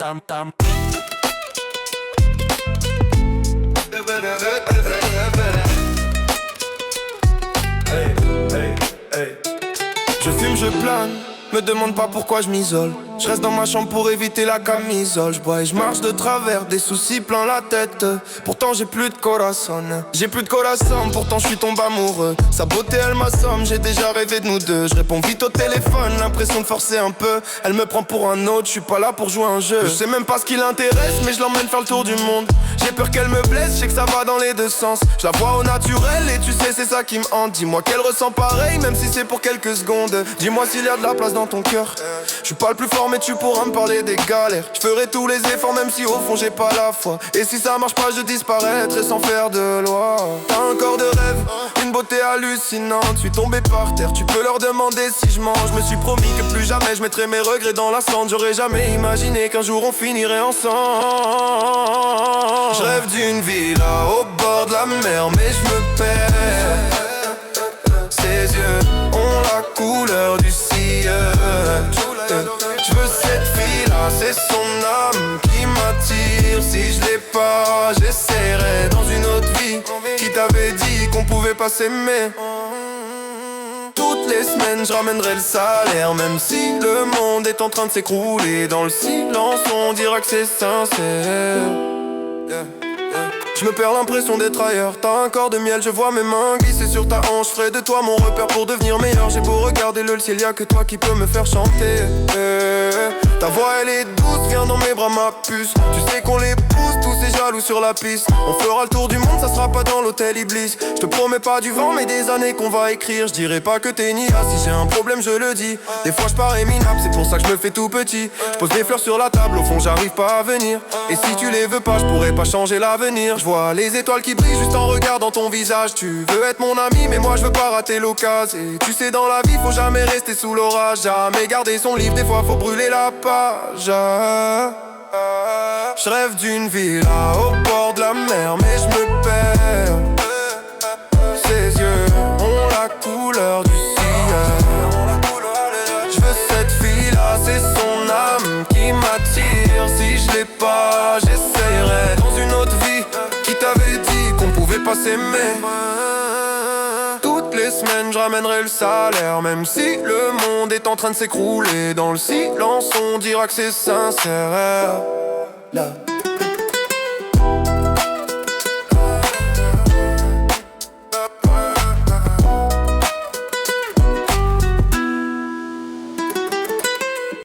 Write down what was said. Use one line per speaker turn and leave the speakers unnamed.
tam tam.
Je fume, je plane, me demande pas pourquoi je m'isole. Je reste dans ma chambre pour éviter la camisole. Je bois et je marche de travers, des soucis plein la tête. Pourtant j'ai plus de corazon. J'ai plus de corazon, pourtant je suis tombé amoureux. Sa beauté elle m'assomme, j'ai déjà rêvé de nous deux. Je réponds vite au téléphone, l'impression de forcer un peu. Elle me prend pour un autre, je suis pas là pour jouer un jeu. Je sais même pas ce qui l'intéresse, mais je l'emmène faire le tour du monde. J'ai peur qu'elle me blesse, je sais que ça va dans les deux sens. Je la vois au naturel et tu sais c'est ça qui me hante. Dis-moi qu'elle ressent pareil, même si c'est pour quelques secondes. Dis-moi s'il y a de la place dans ton cœur. Je suis pas le plus fort mais tu pourras me parler des galères. Je ferai tous les efforts même si au fond j'ai pas la foi. Et si ça marche pas je disparaîtrai sans faire de loi. T'as un corps de rêve, une beauté hallucinante. Je suis tombé par terre, tu peux leur demander si je mange. Je me suis promis que plus jamais je mettrai mes regrets dans la cendre. J'aurais jamais imaginé qu'un jour on finirait ensemble. Je rêve d'une villa au bord de la mer mais je me perds. Ses yeux ont la couleur du ciel. Je veux cette fille-là, c'est son âme qui m'attire. Si je l'ai pas, j'essaierai dans une autre vie. Qui t'avait dit qu'on pouvait pas s'aimer? Toutes les semaines, je ramènerai le salaire. Même si le monde est en train de s'écrouler. Dans le silence, on dira que c'est sincère. Je me perds l'impression d'être ailleurs. T'as un corps de miel, je vois mes mains glisser sur ta hanche. Ferai de toi mon repère pour devenir meilleur. J'ai beau regarder le ciel, y'a que toi qui peux me faire chanter. Ta voix elle est douce, viens dans mes bras ma puce. Tu sais qu'on les pousse, tous ces jaloux sur la piste. On fera le tour du monde, ça sera pas dans l'hôtel Iblis. Je te promets pas du vent mais des années qu'on va écrire. Je dirai pas que t'es nia, si j'ai un problème je le dis. Des fois je parais minable, c'est pour ça que je me fais tout petit. Je pose des fleurs sur la table, au fond j'arrive pas à venir. Et si tu les veux pas, je pourrais pas changer l'avenir. Je vois les étoiles qui brillent juste en regardant ton visage. Tu veux être mon ami mais moi je veux pas rater l'occasion. Et tu sais dans la vie faut jamais rester sous l'orage. Jamais garder son livre, des fois faut brûler la page. Je rêve d'une villa au bord de la mer mais je me perds. Ses yeux ont la couleur du ciel. Je veux cette fille-là, c'est son âme qui m'attire. Si je l'ai pas, j'essaierai dans une autre vie. Qui t'avait dit qu'on pouvait pas s'aimer? Toutes les semaines, je ramènerai le salaire. Même si le monde est en train de s'écrouler. Dans le silence, on dira que c'est sincère. Là.